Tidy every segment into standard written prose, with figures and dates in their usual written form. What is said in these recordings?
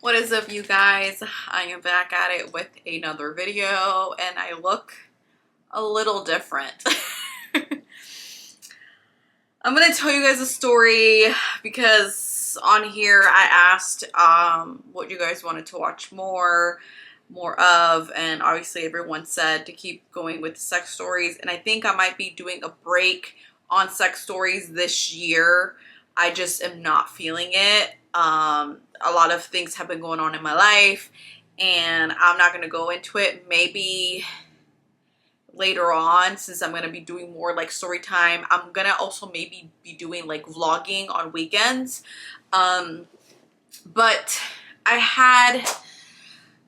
What is up, you guys? I am back at it with another video and I look a little different. I'm gonna tell you guys a story because on here I asked what you guys wanted to watch more of, and obviously everyone said to keep going with sex stories, and I think I might be doing a break on sex stories this year. I just am not feeling it. A lot of things have been going on in my life and I'm not going to go into it. Maybe later on, since I'm going to be doing more like story time, I'm going to also maybe be doing like vlogging on weekends. But I had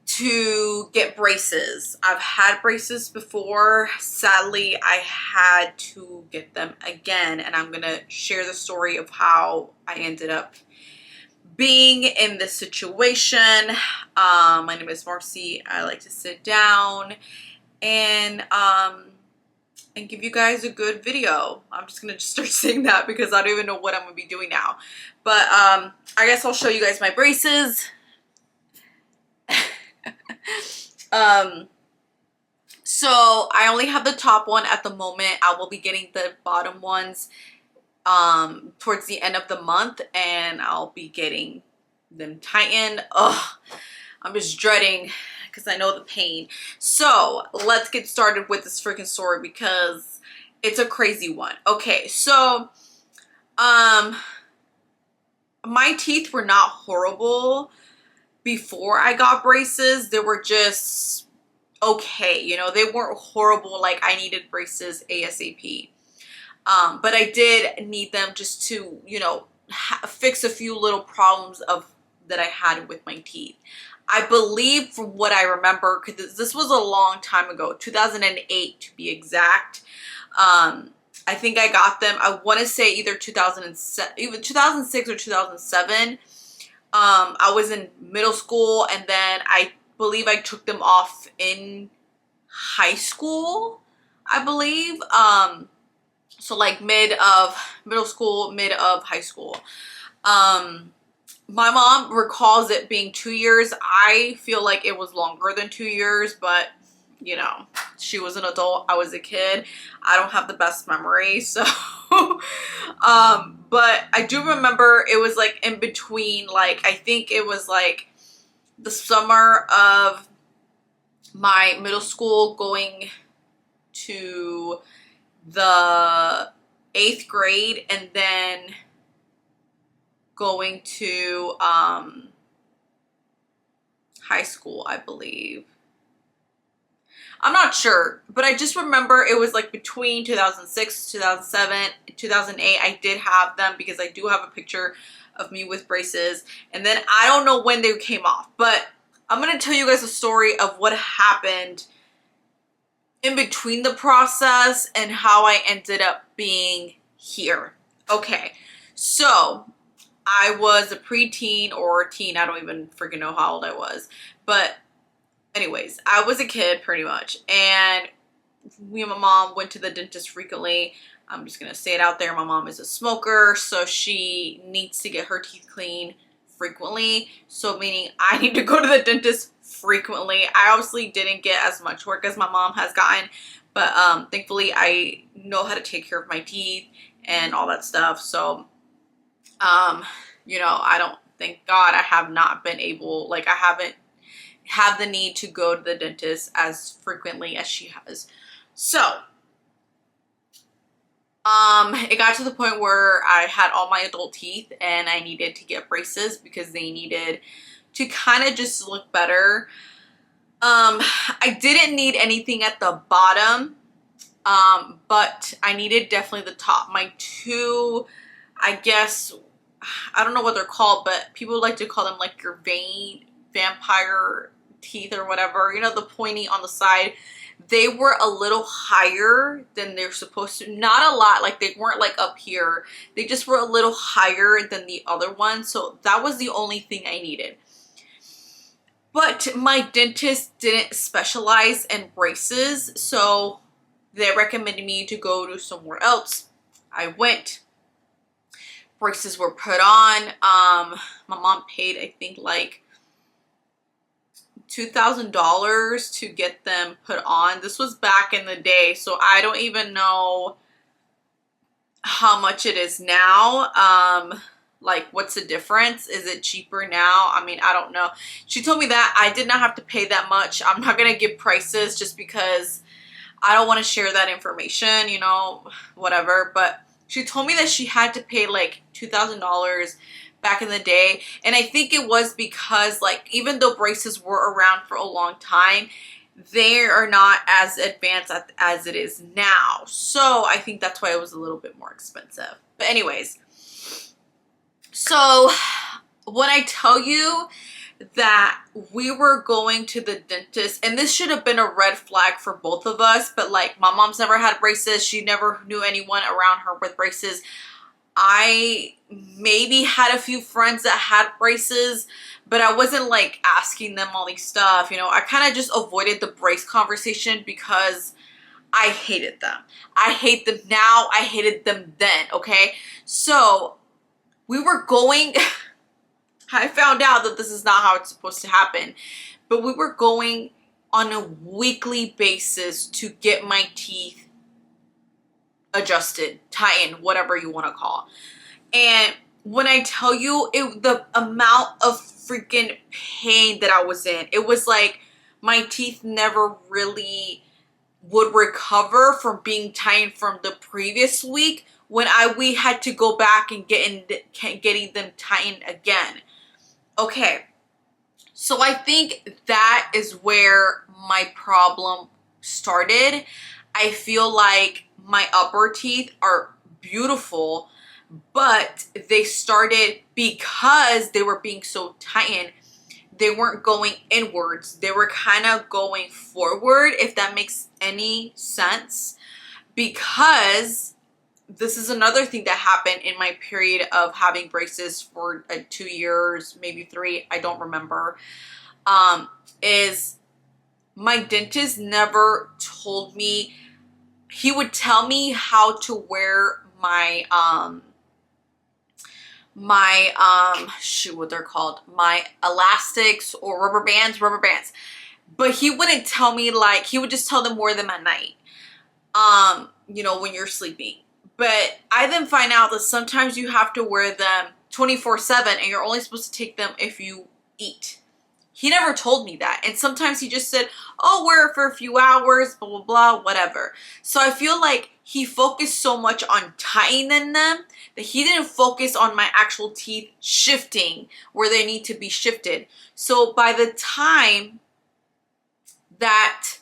to get braces. I've had braces before. Sadly, I had to get them again, and I'm going to share the story of how I ended up being in this situation. My name is Marcy. I like to sit down and give you guys a good video. I'm just gonna start saying that because I don't even know what I'm gonna be doing now. But I guess I'll show you guys my braces. So I only have the top one at the moment. I will be getting the bottom ones towards the end of the month, and I'll be getting them tightened. Ugh, I'm just dreading because I know the pain. So let's get started with this freaking story because it's a crazy one. Okay, so my teeth were not horrible before I got braces. They were just okay, you know, they weren't horrible like I needed braces ASAP. But I did need them just to, you know, fix a few little problems that I had with my teeth. I believe, from what I remember, because this was a long time ago, 2008 to be exact. I think I got them, I want to say either 2007, even 2006 or 2007. I was in middle school, and then I believe I took them off in high school, I believe. So like mid of middle school, mid of high school. My mom recalls it being 2 years. I feel like it was longer than 2 years, but you know, she was an adult, I was a kid. I don't have the best memory, so but I do remember it was like in between, like I think it was like the summer of my middle school going to the 8th grade, and then going to high school, I believe. I'm not sure, but I just remember it was like between 2006, 2007, 2008. I did have them because I do have a picture of me with braces, and then I don't know when they came off, but I'm gonna tell you guys a story of what happened in between the process and how I ended up being here. Okay, so I was a preteen or a teen. I don't even freaking know how old I was. But anyways, I was a kid pretty much. And me and my mom went to the dentist frequently. I'm just going to say it out there. My mom is a smoker, so she needs to get her teeth cleaned frequently. So meaning I need to go to the dentist frequently. I obviously didn't get as much work as my mom has gotten. But thankfully I know how to take care of my teeth and all that stuff. So you know, I don't, thank God I have not been able, like I haven't had the need to go to the dentist as frequently as she has. So, it got to the point where I had all my adult teeth and I needed to get braces because they needed to kind of just look better. I didn't need anything at the bottom, but I needed definitely the top. My two, I guess, I don't know what they're called, but people like to call them like your vampire teeth or whatever. You know, the pointy on the side. They were a little higher than they're supposed to. Not a lot, like they weren't like up here. They just were a little higher than the other one. So that was the only thing I needed. But my dentist didn't specialize in braces, so they recommended me to go to somewhere else. I went. Braces were put on. My mom paid, I think, like $2,000 to get them put on. This was back in the day, so I don't even know how much it is now. Like, what's the difference? Is it cheaper now? I mean, I don't know. She told me that I did not have to pay that much. I'm not gonna give prices just because I don't want to share that information, you know, whatever. But she told me that she had to pay like $2,000 back in the day. And I think it was because, like, even though braces were around for a long time, they are not as advanced as it is now. So I think that's why it was a little bit more expensive. But anyways, so when I tell you that we were going to the dentist, and this should have been a red flag for both of us, but like, my mom's never had braces. She never knew anyone around her with braces. I maybe had a few friends that had braces, but I wasn't like asking them all these stuff, you know. I kind of just avoided the brace conversation because I hated them. I hate them now. I hated them then, okay? So we were going, I found out that this is not how it's supposed to happen, but we were going on a weekly basis to get my teeth adjusted, tightened, whatever you want to call. And when I tell you the amount of freaking pain that I was in, it was like my teeth never really would recover from being tightened from the previous week when we had to go back and getting them tightened again. Okay, so I think that is where my problem started. I feel like my upper teeth are beautiful, but they started, because they were being so tightened, they weren't going inwards. They were kind of going forward, if that makes any sense. Because this is another thing that happened in my period of having braces for 2 years, maybe 3, I don't remember, is my dentist never told me. He would tell me how to wear my shoot, what they're called, my elastics or rubber bands, but he wouldn't tell me, like, he would just tell them wear them at night, you know, when you're sleeping. But I then find out that sometimes you have to wear them 24/7, and you're only supposed to take them if you eat. He never told me that. And sometimes he just said, oh, wear it for a few hours, blah, blah, blah, whatever. So I feel like he focused so much on tightening them that he didn't focus on my actual teeth shifting where they need to be shifted. So by the time that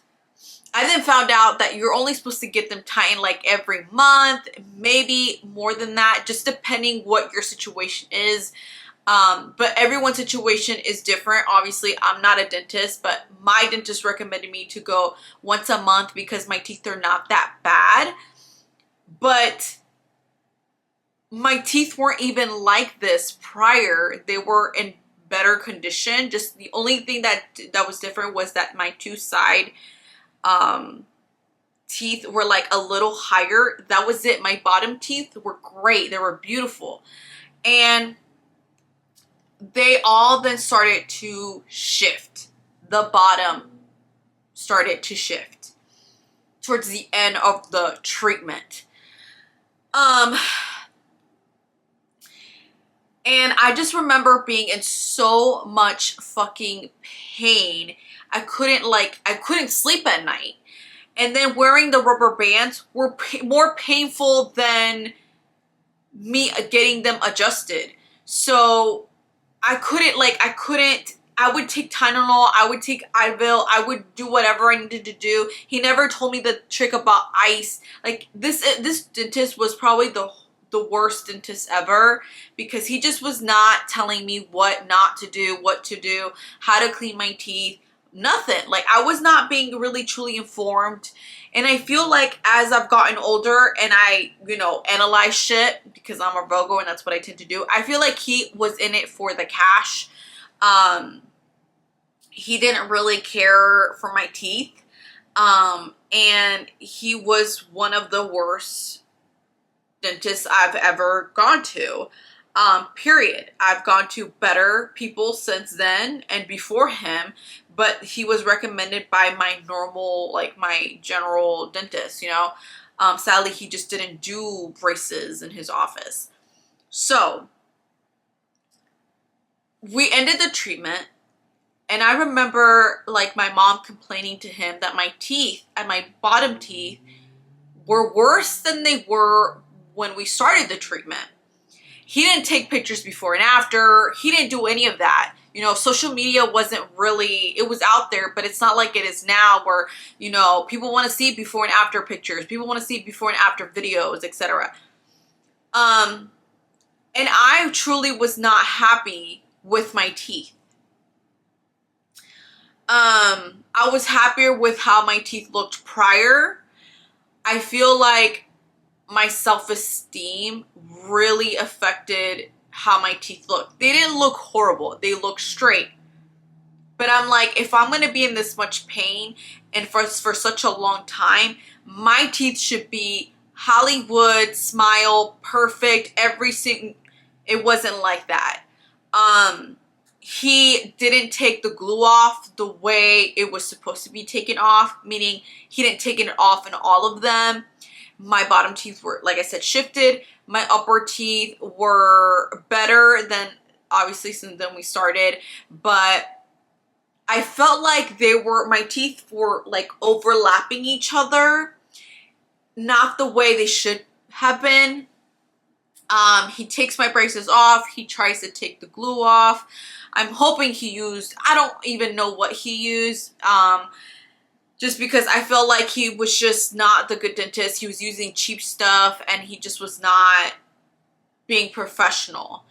I then found out that you're only supposed to get them tightened like every month, maybe more than that, just depending what your situation is. But everyone's situation is different. Obviously, I'm not a dentist, but my dentist recommended me to go once a month because my teeth are not that bad. But my teeth weren't even like this prior. They were in better condition. Just the only thing that was different was that my two side teeth were like a little higher. That was it. My bottom teeth were great. They were beautiful. And they all then started to shift. The bottom started to shift towards the end of the treatment. And I just remember being in so much fucking pain. I couldn't sleep at night. And then wearing the rubber bands were more painful than me getting them adjusted. So I would take Tylenol, I would take Advil, I would do whatever I needed to do. He never told me the trick about ice. Like, this dentist was probably the worst dentist ever, because he just was not telling me what not to do, what to do, how to clean my teeth, nothing. Like, I was not being really truly informed. And I feel like as I've gotten older and I, you know, analyze shit, because I'm a Virgo and that's what I tend to do, I feel like he was in it for the cash. He didn't really care for my teeth. And he was one of the worst dentists I've ever gone to. Period. I've gone to better people since then and before him, but he was recommended by my normal, like my general dentist, you know. Sadly, he just didn't do braces in his office. So we ended the treatment, and I remember like my mom complaining to him that my teeth and my bottom teeth were worse than they were when we started the treatment. He didn't take pictures before and after. He didn't do any of that. You know, social media wasn't really, it was out there, but it's not like it is now where, you know, people want to see before and after pictures. People want to see before and after videos, etc. And I truly was not happy with my teeth. I was happier with how my teeth looked prior. I feel like my self-esteem really affected how my teeth look. They didn't look horrible. They looked straight. But I'm like, if I'm going to be in this much pain and for such a long time, my teeth should be Hollywood, smile, perfect, every single... It wasn't like that. He didn't take the glue off the way it was supposed to be taken off, meaning he didn't take it off in all of them. My bottom teeth were, like I said, shifted. My upper teeth were better than, obviously, since then we started. But I felt like my teeth were like overlapping each other. Not the way they should have been. He takes my braces off. He tries to take the glue off. I'm hoping he used, I don't even know what he used. Just because I felt like he was just not the good dentist. He was using cheap stuff and he just was not being professional.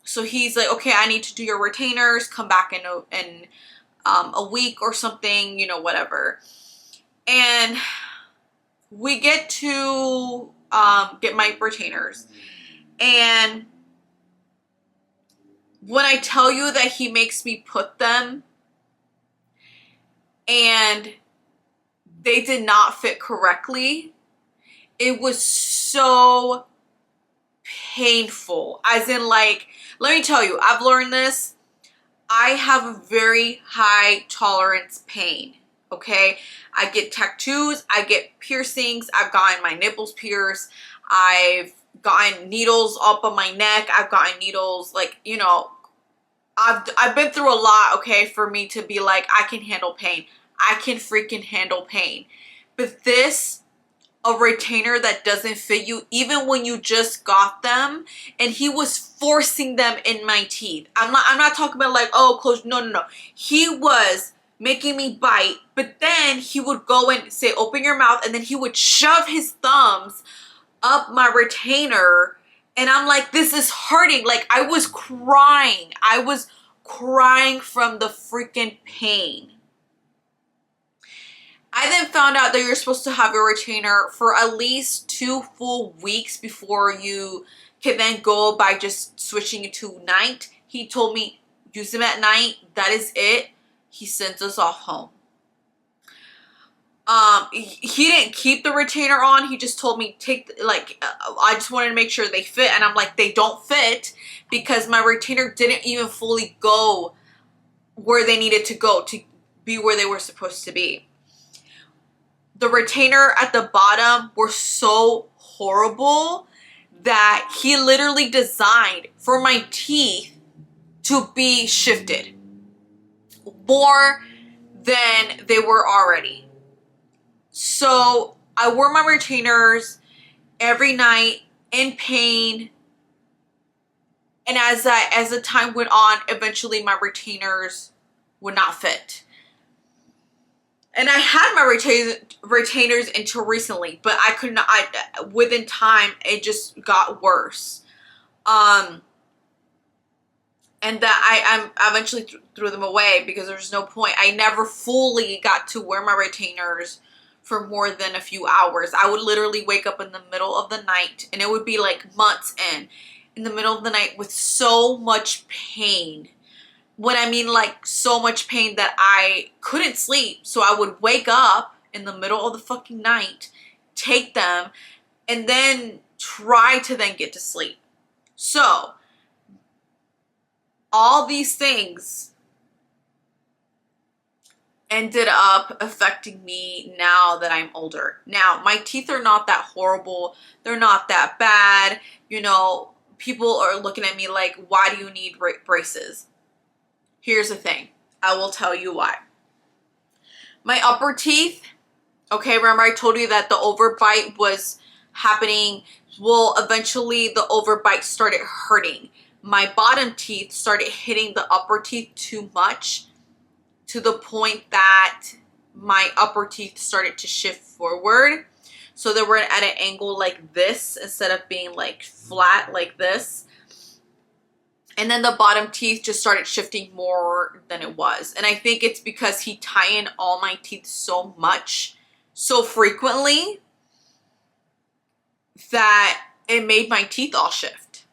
So he's like, okay, I need to do your retainers. Come back in a week or something, you know, whatever. And we get to get my retainers. And when I tell you that he makes me put them, and they did not fit correctly, it was so painful. As in, like, let me tell you, I've learned this. I have a very high tolerance pain, okay? I get tattoos, I get piercings, I've gotten my nipples pierced, I've gotten needles up on my neck, I've gotten needles, like, you know, I've been through a lot, okay, for me to be like, I can handle pain. I can freaking handle pain. But this, a retainer that doesn't fit you, even when you just got them, and he was forcing them in my teeth. I'm not talking about like, oh, close. No. He was making me bite, but then he would go and say, open your mouth, and then he would shove his thumbs up my retainer. And I'm like, this is hurting. Like, I was crying. I was crying from the freaking pain. I then found out that you're supposed to have your retainer for at least 2 full weeks before you can then go by just switching it to night. He told me, use them at night. That is it. He sends us off home. He didn't keep the retainer on. He just told me, I just wanted to make sure they fit. And I'm like, they don't fit because my retainer didn't even fully go where they needed to go to be where they were supposed to be. The retainer at the bottom were so horrible that he literally designed for my teeth to be shifted more than they were already. So I wore my retainers every night in pain. And as the time went on, eventually my retainers would not fit. And I had my retainers until recently, but I could not, within time, it just got worse. And that I eventually threw them away because there's no point. I never fully got to wear my retainers for more than a few hours. I would literally wake up in the middle of the night, and it would be like months in the middle of the night with so much pain. When I mean like so much pain that I couldn't sleep. So I would wake up in the middle of the fucking night, take them, and then try to then get to sleep. So all these things ended up affecting me now that I'm older. Now, my teeth are not that horrible. They're not that bad. You know, people are looking at me like, why do you need braces? Here's the thing. I will tell you why. My upper teeth, okay, remember I told you that the overbite was happening. Well, eventually the overbite started hurting. My bottom teeth started hitting the upper teeth too much, to the point that my upper teeth started to shift forward. So they were at an angle like this instead of being like flat like this. And then the bottom teeth just started shifting more than it was. And I think it's because he tightened all my teeth so much, so frequently, that it made my teeth all shift.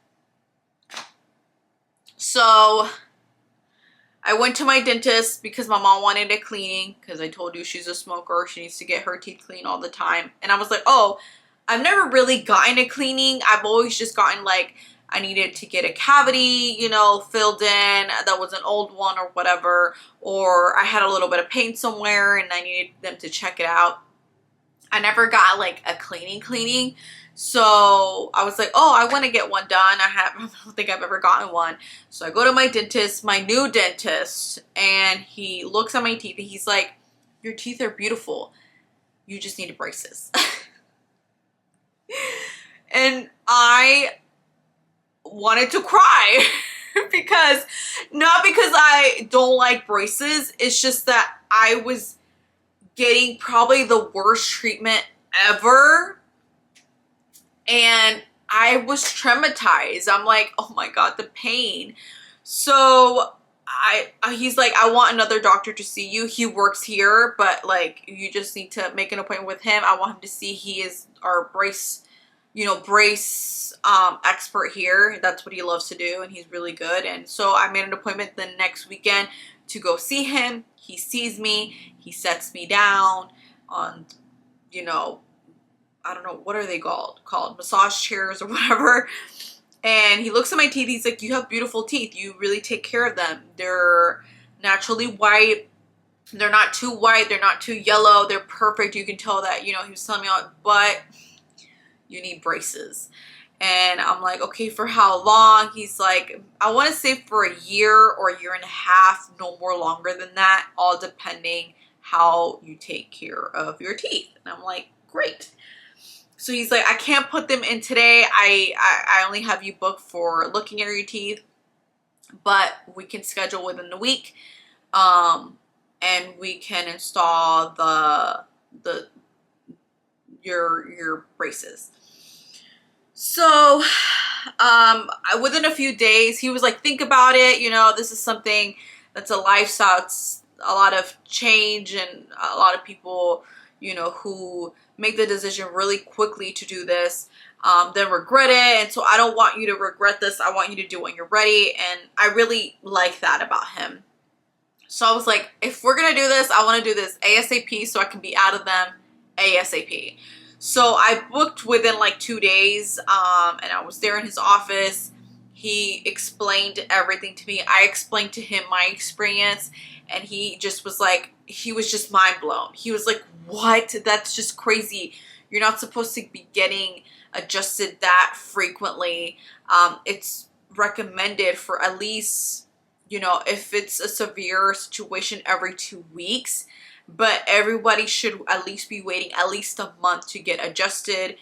So I went to my dentist because my mom wanted a cleaning, because I told you she's a smoker. She needs to get her teeth cleaned all the time. And I was like, oh, I've never really gotten a cleaning. I've always just gotten like, I needed to get a cavity, you know, filled in. That was an old one or whatever. Or I had a little bit of pain somewhere and I needed them to check it out. I never got like a cleaning. So I was like, oh, I want to get one done. I don't think I've ever gotten one. So I go to my dentist, my new dentist, and he looks at my teeth and he's like, your teeth are beautiful. You just need braces. And I wanted to cry because, not because I don't like braces. It's just that I was getting probably the worst treatment ever. And I was traumatized. I'm like, oh my God, the pain. So he's like, I want another doctor to see you. He works here, but like, you just need to make an appointment with him. I want him to see. He is our brace expert here. That's what he loves to do, and he's really good. And so I made an appointment the next weekend to go see him. He sees me. He sets me down on, you know, I don't know, what are they called? Massage chairs or whatever. And he looks at my teeth. He's like, you have beautiful teeth. You really take care of them. They're naturally white. They're not too white. They're not too yellow. They're perfect. You can tell that, you know, he was telling me, but you need braces. And I'm like, okay, for how long? He's like, I want to say for a year or a year and a half, no more longer than that, all depending how you take care of your teeth. And I'm like, great. So he's like, I can't put them in today. I only have you booked for looking at your teeth, but we can schedule within the week. And we can install your braces. So, within a few days, he was like, think about it. You know, this is something that's a lifestyle. It's a lot of change, and a lot of people, you know, who make the decision really quickly to do this, then regret it. And so I don't want you to regret this. I want you to do it when you're ready. And I really like that about him. So I was like, if we're going to do this, I want to do this ASAP so I can be out of them ASAP. So I booked within like 2 days, and I was there in his office. He explained everything to me. I explained to him my experience, and he just was like, he was just mind blown. He was like, what? That's just crazy. You're not supposed to be getting adjusted that frequently. It's recommended for at least, you know, if it's a severe situation, every 2 weeks. But everybody should at least be waiting at least a month to get adjusted,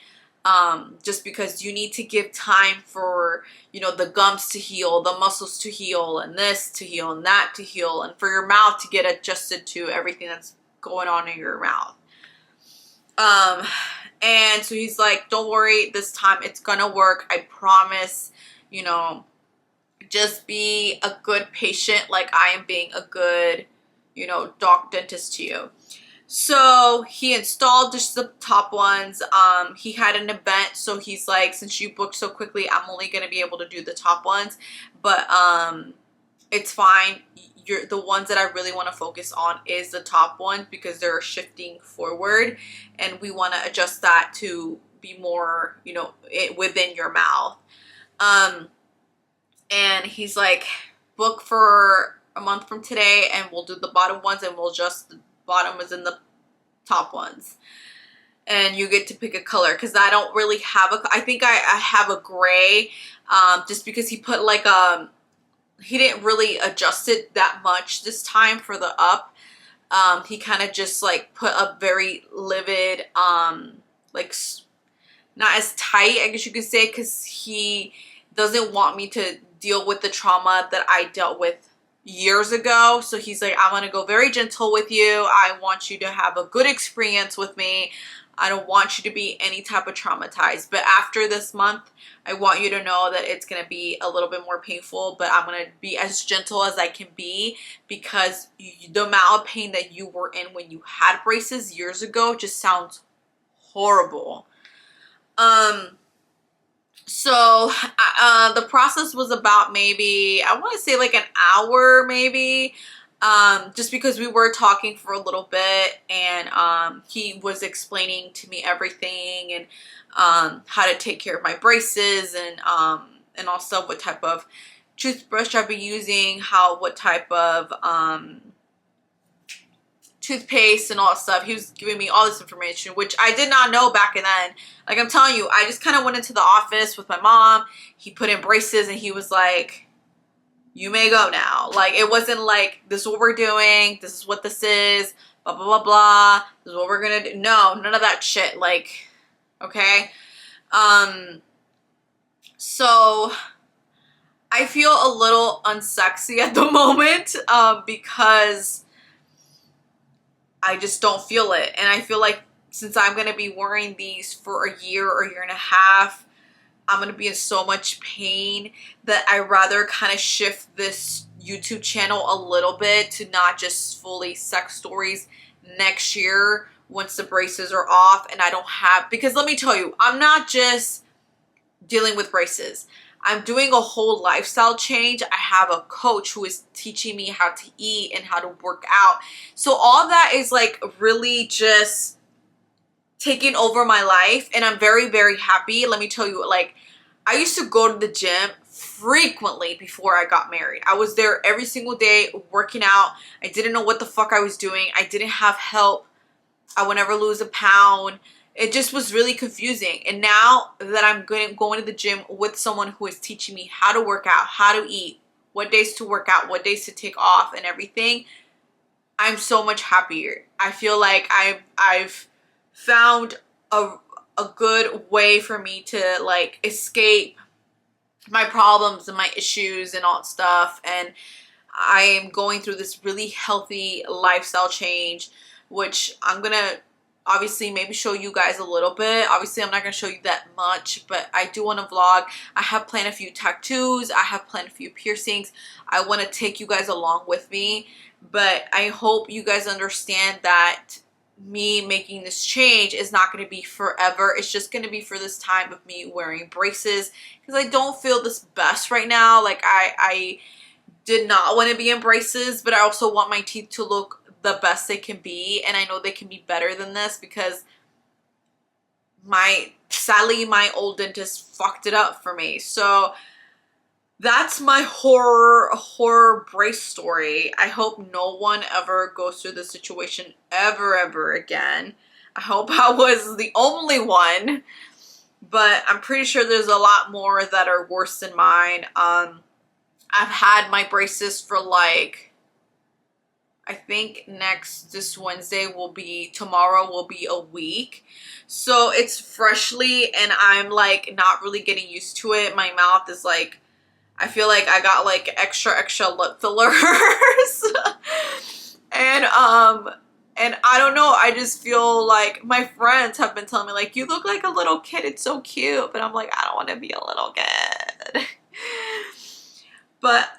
just because you need to give time for, you know, the gums to heal, the muscles to heal, and this to heal, and that to heal, and for your mouth to get adjusted to everything that's going on in your mouth. And so he's like, don't worry, this time it's gonna work. I promise. You know, just be a good patient like I am being a good, you know, dentist to you. So he installed just the top ones. He had an event, so he's like, since you booked so quickly, I'm only going to be able to do the top ones, but it's fine. The ones that I really want to focus on is the top ones, because they're shifting forward, and we want to adjust that to be more, you know, within your mouth. Um, and he's like, book for a month from today and we'll do the bottom ones and we'll adjust the bottoms and the top ones. And you get to pick a color because I don't really have a, I think I have a gray, just because he put like he didn't really adjust it that much this time for the up. He kind of just like put a very livid, like not as tight, I guess you could say, because he doesn't want me to deal with the trauma that I dealt with years ago. So he's like, I'm gonna go very gentle with you. I want you to have a good experience with me. I don't want you to be any type of traumatized. But after this month, I want you to know that it's gonna be a little bit more painful, but I'm gonna be as gentle as I can be, because the amount of pain that you were in when you had braces years ago just sounds horrible. So the process was about maybe, I want to say like an hour maybe, just because we were talking for a little bit, and he was explaining to me everything, and how to take care of my braces, and also what type of toothbrush I've been using, what type of toothpaste and all that stuff. He was giving me all this information, which I did not know back then. Like I'm telling you, I just kind of went into the office with my mom. He put in braces and he was like, you may go now. Like, it wasn't like, this is what we're doing, this is what this is, blah, blah, blah, blah, this is what we're gonna do. No, none of that shit. Like, okay. So I feel a little unsexy at the moment, because I just don't feel it. And I feel like since I'm going to be wearing these for a year or a year and a half, I'm going to be in so much pain that I rather kind of shift this YouTube channel a little bit to not just fully sex stories next year once the braces are off and I don't have, because let me tell you, I'm not just dealing with braces. I'm doing a whole lifestyle change. I have a coach who is teaching me how to eat and how to work out. So all that is like really just taking over my life, and I'm very, very happy. Let me tell you, like, I used to go to the gym frequently before I got married. I was there every single day working out. I didn't know what the fuck I was doing. I didn't have help. I would never lose a pound. It just was really confusing. And now that I'm going to the gym with someone who is teaching me how to work out, how to eat, what days to work out, what days to take off and everything, I'm so much happier. I feel like I've found a good way for me to like escape my problems and my issues and all that stuff. And I am going through this really healthy lifestyle change, which I'm going to obviously maybe show you guys a little bit. Obviously, I'm not going to show you that much, but I do want to vlog. I have planned a few tattoos. I have planned a few piercings. I want to take you guys along with me, but I hope you guys understand that me making this change is not going to be forever. It's just going to be for this time of me wearing braces, because I don't feel this best right now. Like I did not want to be in braces, but I also want my teeth to look the best they can be, and I know they can be better than this, because sadly my old dentist fucked it up for me. So that's my horror brace story. I hope no one ever goes through this situation ever again. I hope I was the only one, but I'm pretty sure there's a lot more that are worse than mine. I've had my braces for like, I think this Wednesday tomorrow will be a week. So it's freshly, and I'm like not really getting used to it. My mouth is like, I feel like I got like extra lip fillers. and I don't know, I just feel like my friends have been telling me like, you look like a little kid, it's so cute. But I'm like, I don't want to be a little kid. But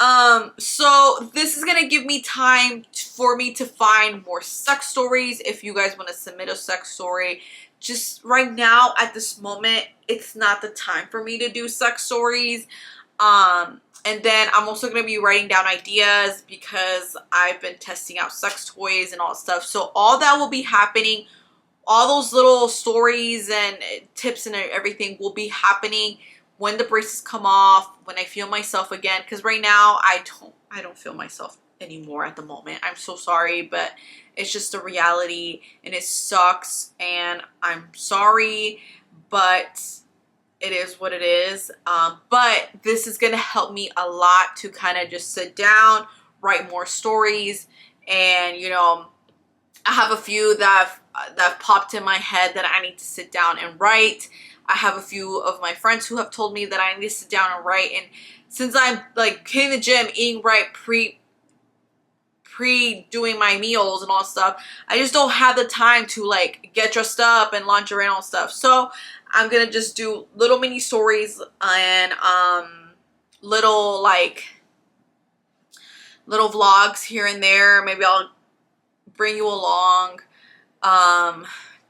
so this is gonna give me time for me to find more sex stories. If you guys want to submit a sex story, just right now at this moment, it's not the time for me to do sex stories. And then I'm also going to be writing down ideas, because I've been testing out sex toys and all that stuff. So all that will be happening. All those little stories and tips and everything will be happening when the braces come off, when I feel myself again, because right now I don't feel myself anymore at the moment. I'm so sorry, but it's just a reality and it sucks and I'm sorry, but it is what it is. But this is gonna help me a lot to kind of just sit down, write more stories, and you know, I have a few that have popped in my head that I need to sit down and write. I have a few of my friends who have told me that I need to sit down and write, and since I'm like hitting the gym, eating right, pre doing my meals and all stuff, I just don't have the time to like get dressed up and lingerie and all stuff. So I'm gonna just do little mini stories and little vlogs here and there. Maybe I'll bring you along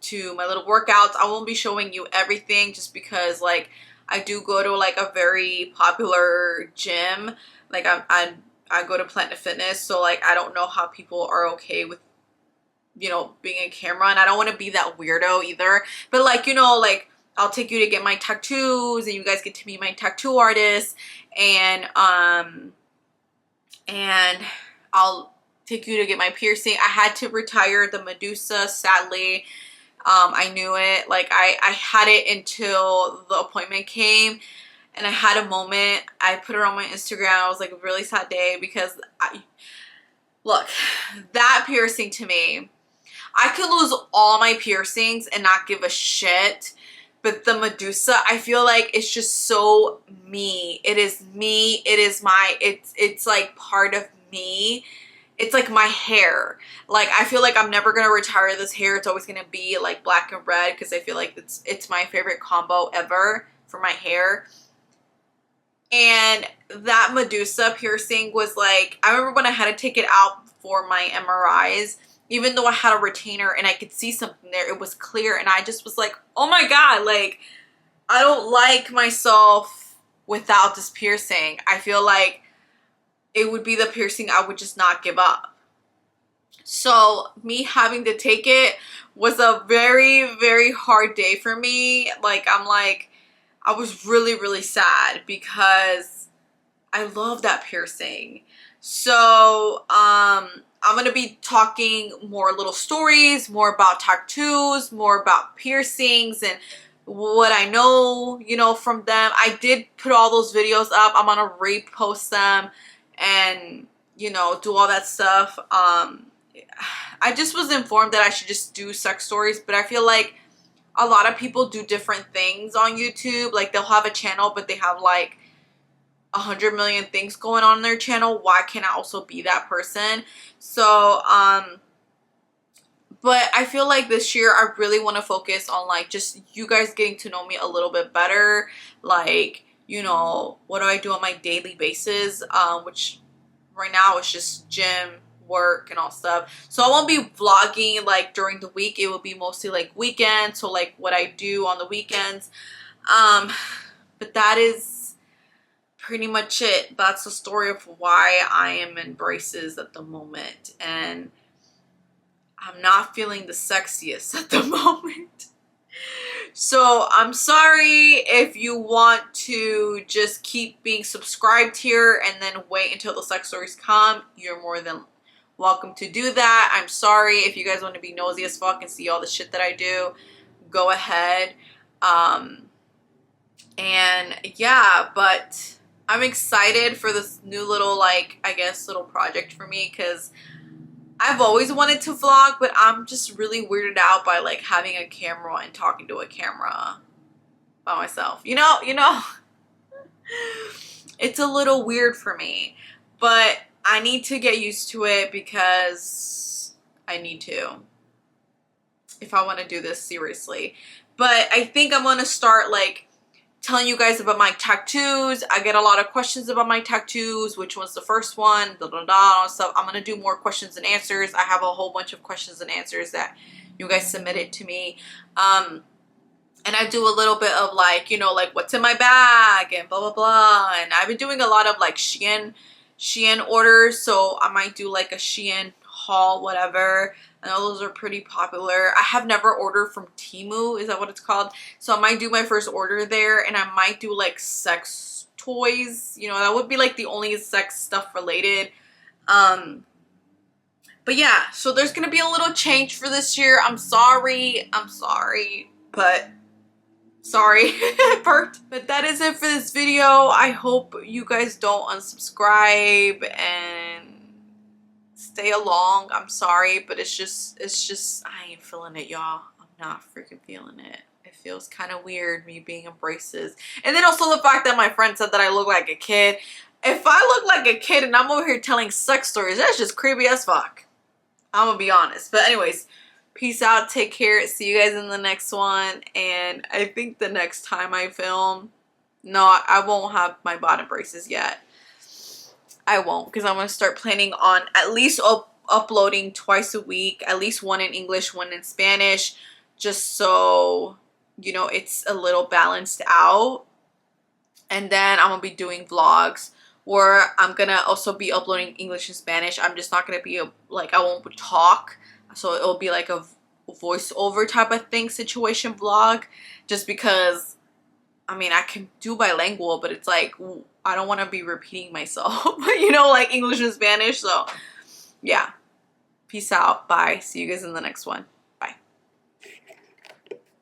to my little workouts. I won't be showing you everything just because like I do go to like a very popular gym. Like I go to Planet Fitness, so like I don't know how people are okay with, you know, being a camera, and I don't want to be that weirdo either. But like, you know, like I'll take you to get my tattoos and you guys get to meet my tattoo artist, and I'll take you to get my piercing. I had to retire the Medusa, sadly. I knew it. Like I had it until the appointment came, and I had a moment. I put it on my Instagram. It was like a really sad day because look, that piercing to me, I could lose all my piercings and not give a shit. But the Medusa, I feel like it's just so me. It is me. It is my, it's like part of me. It's like my hair. Like I feel like I'm never gonna retire this hair. It's always gonna be like black and red because I feel like it's my favorite combo ever for my hair. And that Medusa piercing was like, I remember when I had to take it out for my MRIs, even though I had a retainer and I could see something there, it was clear, and I just was like, oh my god, like I don't like myself without this piercing. I feel like it would be the piercing I would just not give up. So me having to take it was a very, very hard day for me. Like I was really, really sad because I love that piercing. So I'm gonna be talking more little stories, more about tattoos, more about piercings and what I know, you know, from them. I did put all those videos up. I'm gonna repost them and, you know, do all that stuff. I just was informed that I should just do sex stories, but I feel like a lot of people do different things on YouTube. Like they'll have a channel, but they have like 100 million things going on in their channel. Why can't I also be that person? So but I feel like this year I really want to focus on like just you guys getting to know me a little bit better. Like, you know, what do I do on my daily basis, which right now is just gym, work, and all stuff. So I won't be vlogging like during the week. It will be mostly like weekends, so like what I do on the weekends. But that is pretty much it. That's the story of why I am in braces at the moment, and I'm not feeling the sexiest at the moment. So I'm sorry. If you want to just keep being subscribed here and then wait until the sex stories come, you're more than welcome to do that. I'm sorry. If you guys want to be nosy as fuck and see all the shit that I do, go ahead. And yeah, but I'm excited for this new little, like, I guess little project for me, because I've always wanted to vlog, but I'm just really weirded out by like having a camera and talking to a camera by myself. You know, it's a little weird for me, but I need to get used to it because I need to if I want to do this seriously. But I think I'm going to start like telling you guys about my tattoos. I get a lot of questions about my tattoos. Which one's the first one? Da da da. So I'm gonna do more questions and answers. I have a whole bunch of questions and answers that you guys submitted to me. And I do a little bit of like, you know, like what's in my bag and blah blah blah. And I've been doing a lot of like Shein orders. So I might do like a Shein haul, whatever. I know those are pretty popular. I have never ordered from Temu, is that what it's called? So I might do my first order there, and I might do like sex toys. You know, that would be like the only sex stuff related. But yeah, so there's gonna be a little change for this year. I'm sorry, but sorry. But that is it for this video. I hope you guys don't unsubscribe and stay along. I'm sorry, but it's just I ain't feeling it, y'all. I'm not freaking feeling it. It feels kind of weird me being in braces. And then also the fact that my friend said that I look like a kid. If I look like a kid and I'm over here telling sex stories, that's just creepy as fuck. I'm gonna be honest. But anyways, peace out, take care, see you guys in the next one. And I think the next time I film, no, I won't have my bottom braces yet. I won't, because I'm going to start planning on at least uploading twice a week, at least one in English, one in Spanish, just so, you know, it's a little balanced out. And then I'm going to be doing vlogs where I'm going to also be uploading English and Spanish. I'm just not going to be, like, I won't talk. So it'll be like a voiceover type of thing, situation vlog, just because, I mean, I can do bilingual, but it's like, I don't want to be repeating myself, you know, like English and Spanish. So yeah, peace out. Bye. See you guys in the next one.